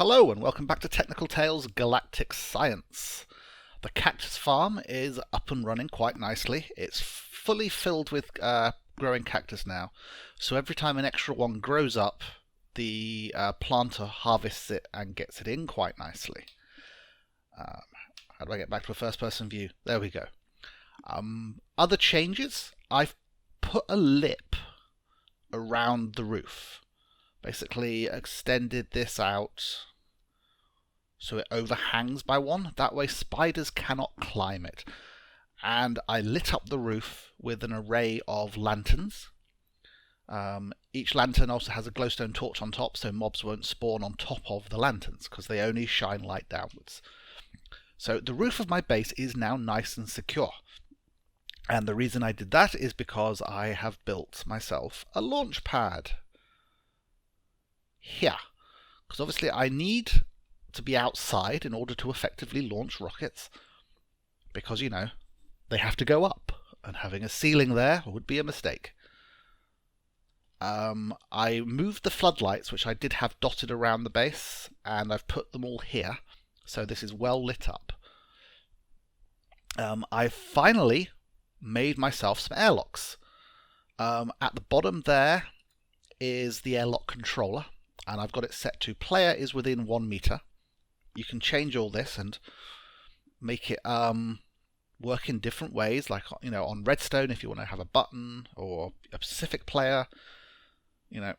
Hello and welcome back to Technical Tales Galactic Science. The cactus farm is up and running quite nicely. It's fully filled with growing cactus now, so every time an extra one grows up, the planter harvests it and gets it in quite nicely. How do I get back to a first-person view? There we go. Other changes, I've put a lip around the roof. Basically extended this out so it overhangs by one. That way spiders cannot climb it. And I lit up the roof with an array of lanterns. Each lantern also has a glowstone torch on top, so mobs won't spawn on top of the lanterns because they only shine light downwards. So the roof of my base is now nice and secure. And the reason I did that is because I have built myself a launch pad here, because obviously I need to be outside in order to effectively launch rockets, because, you know, they have to go up, and having a ceiling there would be a mistake. I moved the floodlights, which I did have dotted around the base, and I've put them all here, so this is well lit up. I finally made myself some airlocks. At the bottom there is the airlock controller, and I've got it set to player is within 1 meter. You can change all this and make it work in different ways, like, you know, on redstone if you want to have a button, or a specific player, you know.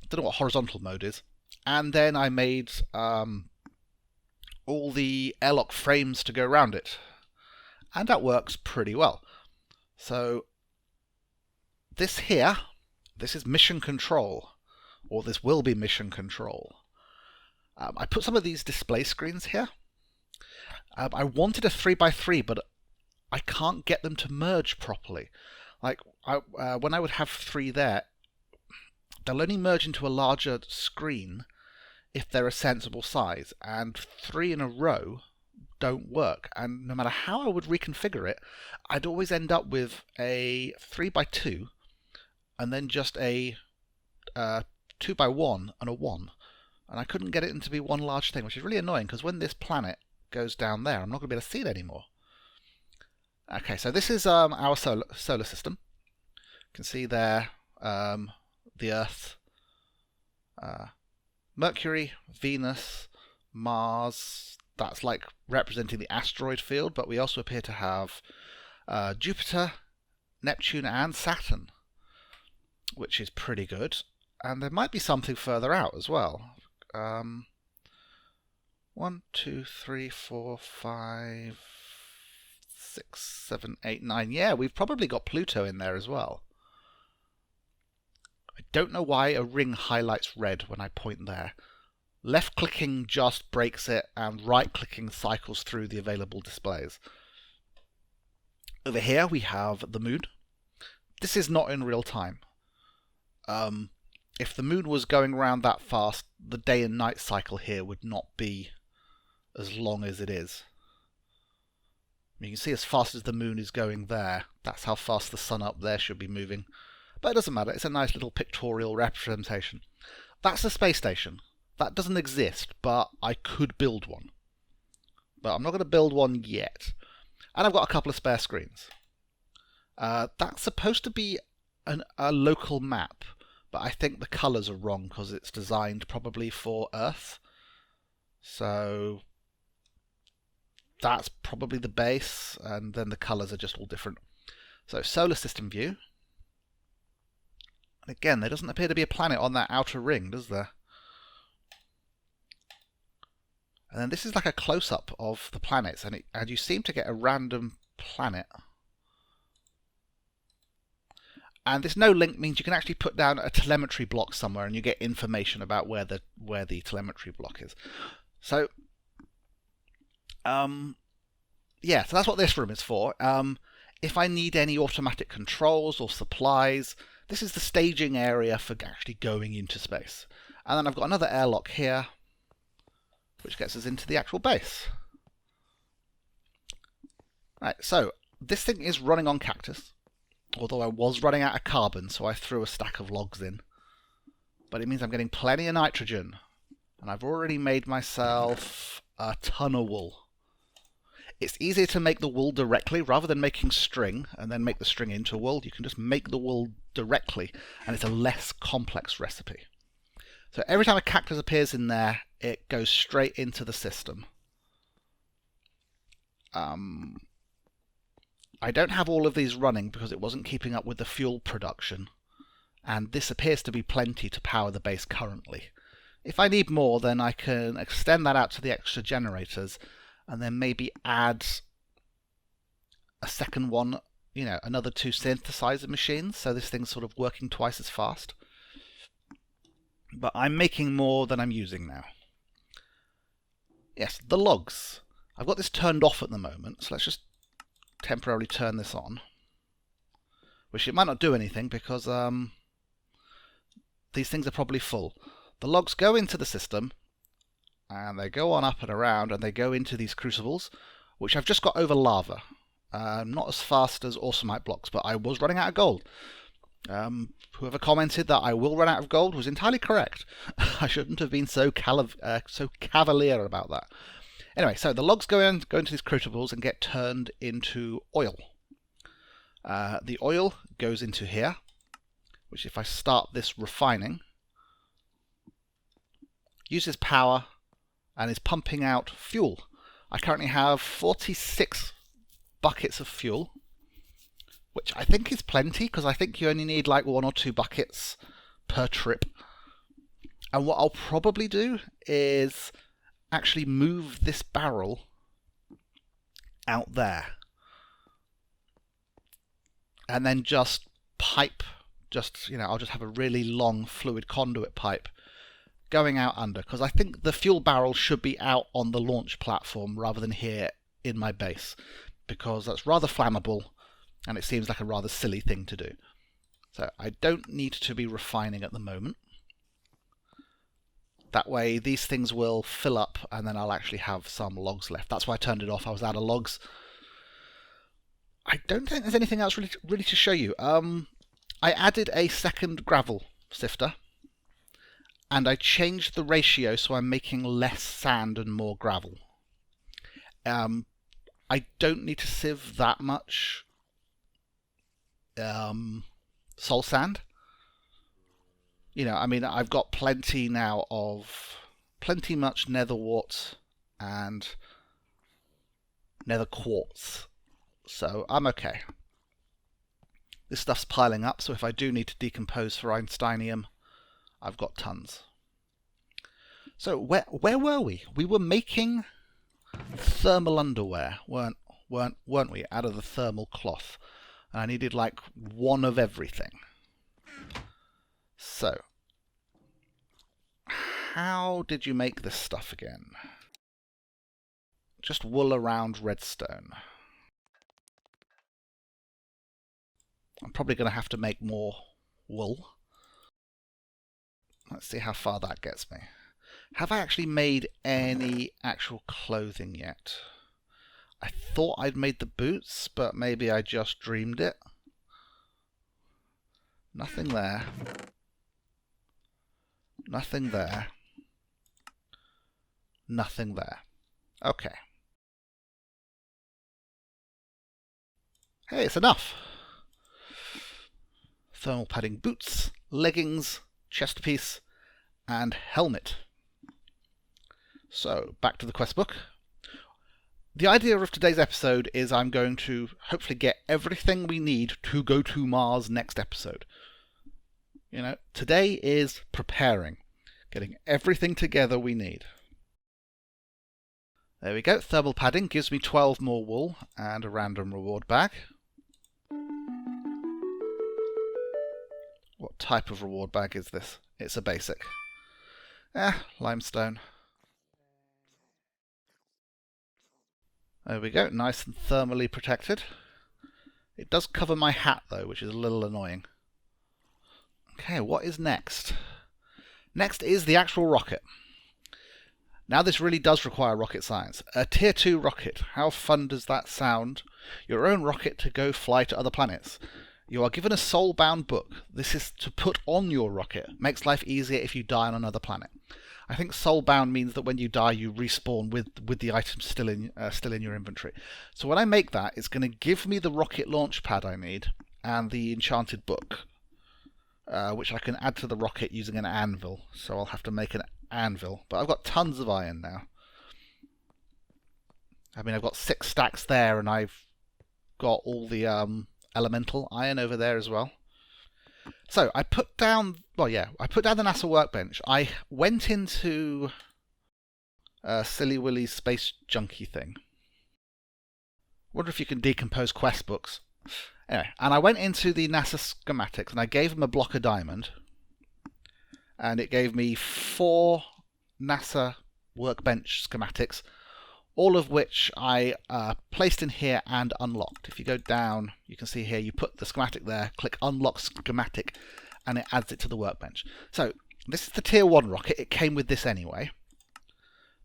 I don't know what horizontal mode is. And then I made all the airlock frames to go around it, and that works pretty well. So this here, this is mission control, or this will be mission control. I put some of these display screens here. I wanted a 3x3, but I can't get them to merge properly. Like, when I would have 3 there, they'll only merge into a larger screen if they're a sensible size, and 3 in a row don't work. And no matter how I would reconfigure it, I'd always end up with a 3x2 and then just a 2x1 and a 1. And I couldn't get it into be one large thing, which is really annoying, because when this planet goes down there, I'm not going to be able to see it anymore. Okay, so this is our solar system. You can see there the Earth, Mercury, Venus, Mars. That's like representing the asteroid field, but we also appear to have Jupiter, Neptune, and Saturn, which is pretty good. And there might be something further out as well. 1, 2, 3, 4, 5, 6, 7, 8, 9. Yeah, we've probably got Pluto in there as well. I don't know why a ring highlights red when I point there. Left-clicking just breaks it, and right-clicking cycles through the available displays. Over here we have the moon. This is not in real time. If the moon was going around that fast, the day and night cycle here would not be as long as it is. You can see as fast as the moon is going there, that's how fast the sun up there should be moving. But it doesn't matter, it's a nice little pictorial representation. That's the space station. That doesn't exist, but I could build one. But I'm not going to build one yet. And I've got a couple of spare screens. That's supposed to be a local map, but I think the colours are wrong because it's designed probably for Earth. So that's probably the base, and then the colours are just all different. So solar system view. And again, there doesn't appear to be a planet on that outer ring, does there? And then this is like a close-up of the planets, and you seem to get a random planet. And this no link means you can actually put down a telemetry block somewhere, and you get information about where the telemetry block is. So, yeah, so that's what this room is for. If I need any automatic controls or supplies, this is the staging area for actually going into space. And then I've got another airlock here, which gets us into the actual base. Right, so this thing is running on cactus. Although I was running out of carbon, so I threw a stack of logs in. But it means I'm getting plenty of nitrogen. And I've already made myself a ton of wool. It's easier to make the wool directly rather than making string and then make the string into wool. You can just make the wool directly and it's a less complex recipe. So every time a cactus appears in there, it goes straight into the system. I don't have all of these running because it wasn't keeping up with the fuel production. And this appears to be plenty to power the base currently. If I need more, then I can extend that out to the extra generators and then maybe add a second one, you know, another 2 synthesizer machines, so this thing's sort of working twice as fast. But I'm making more than I'm using now. Yes, the logs. I've got this turned off at the moment, so let's just temporarily turn this on. Which it might not do anything because these things are probably full. The logs go into the system, and they go on up and around, and they go into these crucibles, which I've just got over lava. Not as fast as Awesomite blocks, but I was running out of gold. Whoever commented that I will run out of gold was entirely correct. I shouldn't have been so cavalier about that. Anyway, so the logs go into these crucibles and get turned into oil. The oil goes into here, which if I start this refining, uses power and is pumping out fuel. I currently have 46 buckets of fuel, which I think is plenty because I think you only need like 1 or 2 buckets per trip. And what I'll probably do is actually move this barrel out there and then just pipe, I'll just have a really long fluid conduit pipe going out under, because I think the fuel barrel should be out on the launch platform rather than here in my base, because that's rather flammable and it seems like a rather silly thing to do. So I don't need to be refining at the moment. That way these things will fill up and then I'll actually have some logs left. That's why I turned it off. I was out of logs. I don't think there's anything else really to show you. I added a second gravel sifter and I changed the ratio so I'm making less sand and more gravel. I don't need to sieve that much soul sand. I mean, I've got plenty now of much nether wart and nether quartz, so I'm okay. This stuff's piling up, so if I do need to decompose for Einsteinium, I've got tons. So where were we? We were making thermal underwear, weren't we? Out of the thermal cloth, and I needed like 1 of everything. So, how did you make this stuff again? Just wool around redstone. I'm probably going to have to make more wool. Let's see how far that gets me. Have I actually made any actual clothing yet? I thought I'd made the boots, but maybe I just dreamed it. Nothing there. Nothing there. Nothing there. Okay. Hey, it's enough. Thermal padding boots, leggings, chest piece, and helmet. So, back to the quest book. The idea of today's episode is I'm going to hopefully get everything we need to go to Mars next episode. Today is preparing, getting everything together we need. There we go. Thermal padding gives me 12 more wool and a random reward bag. What type of reward bag is this? It's a basic. Limestone. There we go. Nice and thermally protected. It does cover my hat though, which is a little annoying. Okay, what is next? Next is the actual rocket. Now this really does require rocket science. A tier 2 rocket. How fun does that sound? Your own rocket to go fly to other planets. You are given a soul-bound book. This is to put on your rocket. Makes life easier if you die on another planet. I think soulbound means that when you die, you respawn with the items still in your inventory. So when I make that, it's going to give me the rocket launch pad I need and the enchanted book, which I can add to the rocket using an anvil. So I'll have to make an anvil. But I've got tons of iron now. I mean, I've got 6 stacks there, and I've got all the elemental iron over there as well. So I put down, the NASA workbench. I went into Silly Willy's space junkie thing. Wonder if you can decompose quest books. Anyway, and I went into the NASA schematics and I gave him a block of diamond, and it gave me 4 NASA workbench schematics, all of which I placed in here and unlocked. If you go down, you can see here, you put the schematic there, click unlock schematic, and it adds it to the workbench. So this is the tier 1 rocket. It came with this anyway.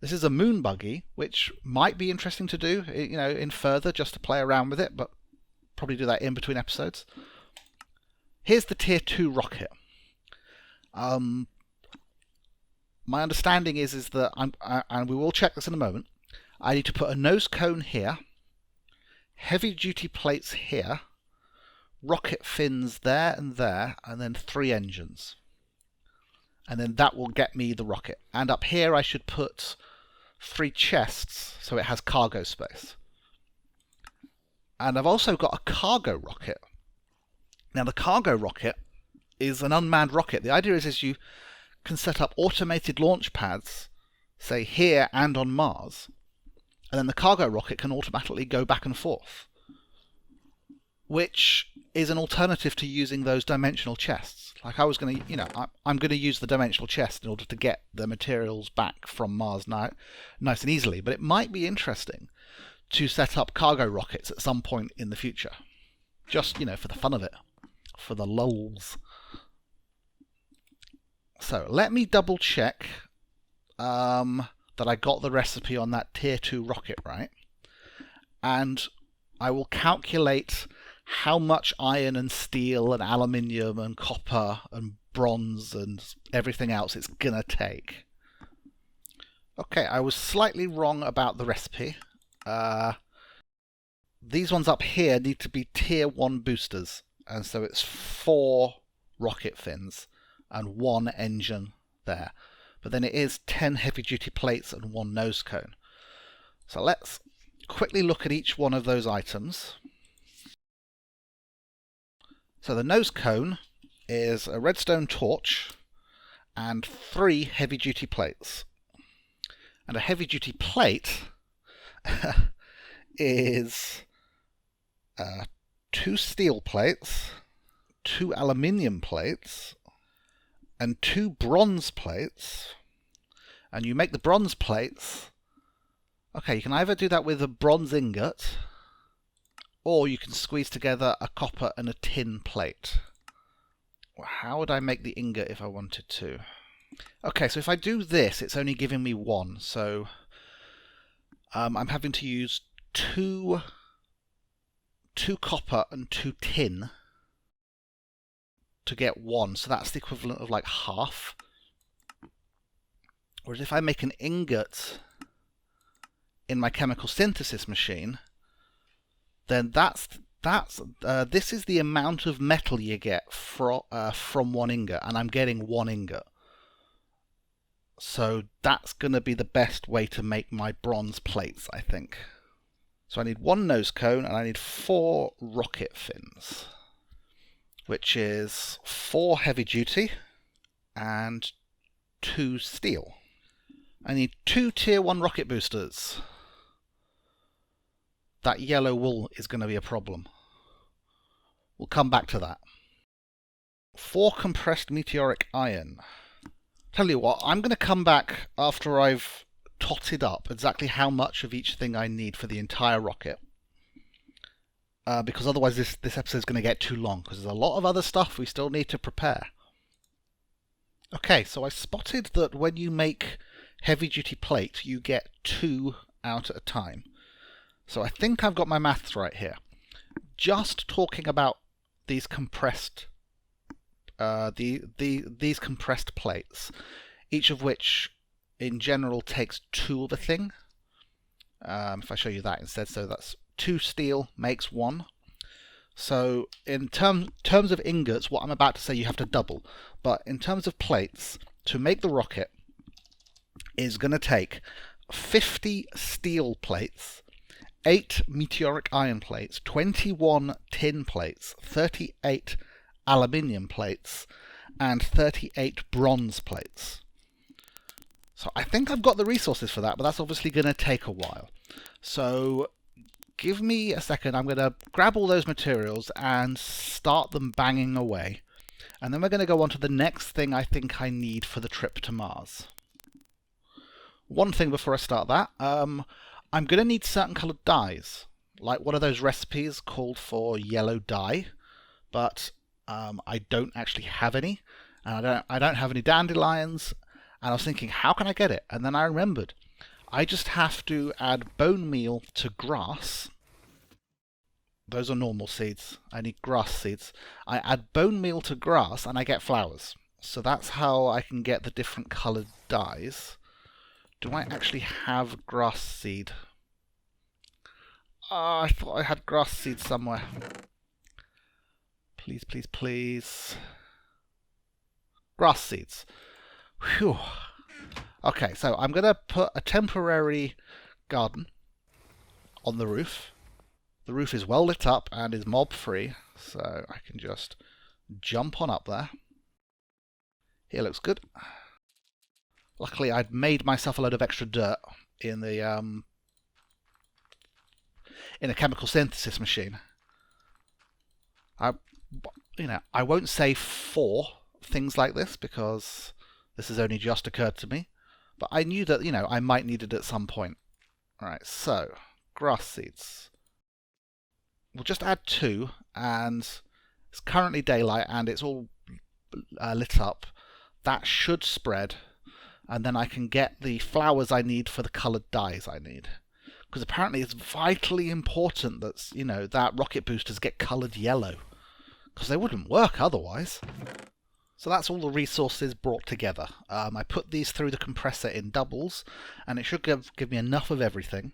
This is a moon buggy, which might be interesting to do, in further, just to play around with it, but probably do that in between episodes. Here's the tier 2 rocket. My understanding is that and we will check this in a moment. I need to put a nose cone here, heavy duty plates here, rocket fins there, and then 3 engines. And then that will get me the rocket. And up here I should put 3 chests so it has cargo space. And I've also got a cargo rocket. Now the cargo rocket is an unmanned rocket. The idea is you can set up automated launch pads, say here and on Mars, and then the cargo rocket can automatically go back and forth, which is an alternative to using those dimensional chests. Like I was going to, I'm going to use the dimensional chest in order to get the materials back from Mars now, nice and easily, but it might be interesting to set up cargo rockets at some point in the future. Just, for the fun of it, for the lulz. So let me double check that I got the recipe on that tier 2 rocket right, and I will calculate how much iron and steel and aluminium and copper and bronze and everything else it's gonna take. Okay, I was slightly wrong about the recipe. These ones up here need to be tier 1 boosters, and so it's 4 rocket fins and 1 engine there. But then it is 10 heavy-duty plates and 1 nose cone. So let's quickly look at each one of those items. So the nose cone is a redstone torch and 3 heavy-duty plates. And a heavy-duty plate is 2 steel plates, 2 aluminium plates, and 2 bronze plates. And you make the bronze plates. Okay, you can either do that with a bronze ingot, or you can squeeze together a copper and a tin plate. How would I make the ingot if I wanted to? Okay, so if I do this, it's only giving me 1. So I'm having to use 2 copper and 2 tin to get 1. So that's the equivalent of like half. Whereas if I make an ingot in my chemical synthesis machine, then this is the amount of metal you get from 1 ingot, and I'm getting 1 ingot. So that's going to be the best way to make my bronze plates, I think. So I need 1 nose cone and I need 4 rocket fins, which is 4 heavy duty and 2 steel. I need 2 tier 1 rocket boosters. That yellow wool is going to be a problem. We'll come back to that. 4 compressed meteoric iron. Tell you what, I'm going to come back after I've totted up exactly how much of each thing I need for the entire rocket. Because otherwise this episode is going to get too long, because there's a lot of other stuff we still need to prepare. Okay, so I spotted that when you make heavy-duty plate, you get 2 out at a time. So I think I've got my maths right here. Just talking about these compressed these compressed plates, each of which in general takes 2 of a thing. If I show you that instead, so that's 2 steel makes 1. So in terms of ingots, what I'm about to say you have to double. But in terms of plates, to make the rocket is going to take 50 steel plates, 8 meteoric iron plates, 21 tin plates, 38 aluminium plates, and 38 bronze plates. So I think I've got the resources for that, but that's obviously going to take a while. So give me a second. I'm going to grab all those materials and start them banging away. And then we're going to go on to the next thing I think I need for the trip to Mars. One thing before I start that, I'm going to need certain coloured dyes. Like one of those recipes called for yellow dye, but I don't actually have any. And I don't have any dandelions. And I was thinking, how can I get it? And then I remembered, I just have to add bone meal to grass. Those are normal seeds. I need grass seeds. I add bone meal to grass and I get flowers. So that's how I can get the different coloured dyes. Do I actually have grass seed? Oh, I thought I had grass seed somewhere. Please, please, please. Grass seeds. Whew. Okay, so I'm going to put a temporary garden on the roof. The roof is well lit up and is mob free, so I can just jump on up there. Here looks good. Luckily I'd made myself a load of extra dirt in the in a chemical synthesis machine. I won't say for things like this because this has only just occurred to me, but I knew that, I might need it at some point. Alright, so, grass seeds. We'll just add 2, and it's currently daylight and it's all lit up. That should spread, and then I can get the flowers I need for the coloured dyes I need. Because apparently it's vitally important that, that rocket boosters get coloured yellow. Because they wouldn't work otherwise. So that's all the resources brought together. I put these through the compressor in doubles, and it should give me enough of everything.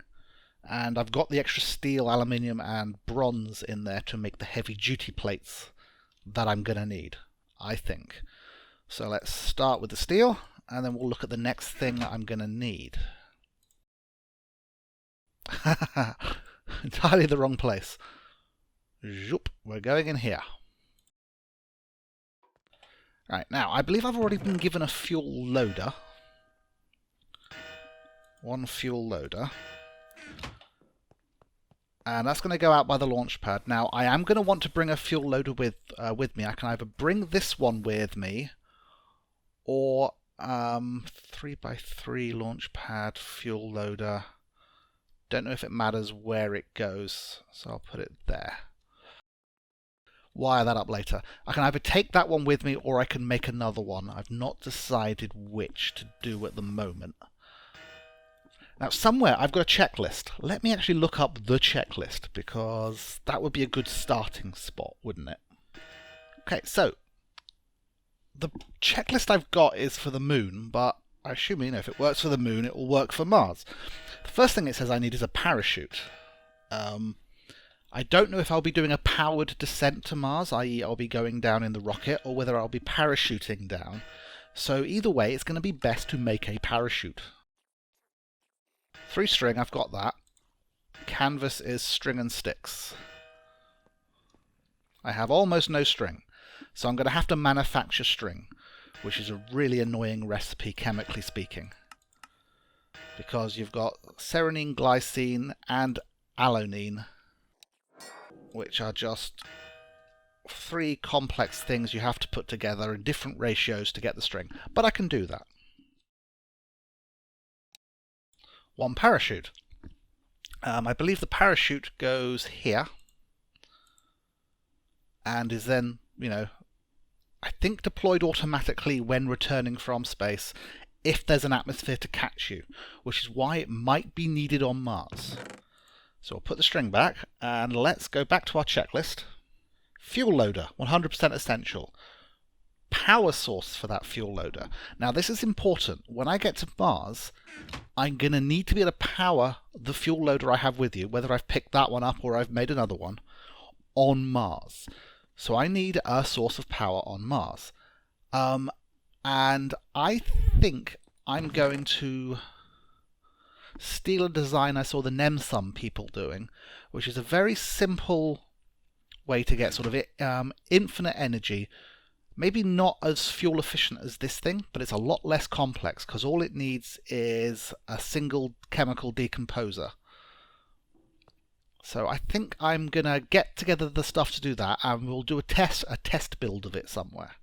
And I've got the extra steel, aluminium, and bronze in there to make the heavy-duty plates that I'm going to need, I think. So let's start with the steel, and then we'll look at the next thing I'm going to need. Entirely the wrong place. Zoop, we're going in here. Right, now, I believe I've already been given a fuel loader. 1 fuel loader. And that's going to go out by the launch pad. Now, I am going to want to bring a fuel loader with me. I can either bring this one with me, or 3x3 launch pad, fuel loader. Don't know if it matters where it goes, so I'll put it there. Wire that up later. I can either take that one with me or I can make another one. I've not decided which to do at the moment. Now somewhere I've got a checklist. Let me actually look up the checklist because that would be a good starting spot, wouldn't it? Okay, so the checklist I've got is for the moon, but I assume, if it works for the moon, it will work for Mars. The first thing it says I need is a parachute. I don't know if I'll be doing a powered descent to Mars, i.e. I'll be going down in the rocket, or whether I'll be parachuting down. So either way, it's going to be best to make a parachute. 3 string, I've got that. Canvas is string and sticks. I have almost no string, so I'm going to have to manufacture string, which is a really annoying recipe, chemically speaking. Because you've got serenine, glycine, and alanine, which are just 3 complex things you have to put together in different ratios to get the string. But I can do that. 1 parachute. I believe the parachute goes here, and is then, I think deployed automatically when returning from space, if there's an atmosphere to catch you, which is why it might be needed on Mars. So I'll put the string back, and let's go back to our checklist. Fuel loader, 100% essential. power source for that fuel loader. Now this is important. When I get to Mars, I'm going to need to be able to power the fuel loader I have with you, whether I've picked that one up or I've made another one, on Mars. So I need a source of power on Mars. And I think I'm going to steal a design I saw the NemSum people doing, which is a very simple way to get sort of infinite energy. Maybe not as fuel efficient as this thing, but it's a lot less complex because all it needs is a single chemical decomposer. So I think I'm going to get together the stuff to do that, and we'll do a test build of it somewhere.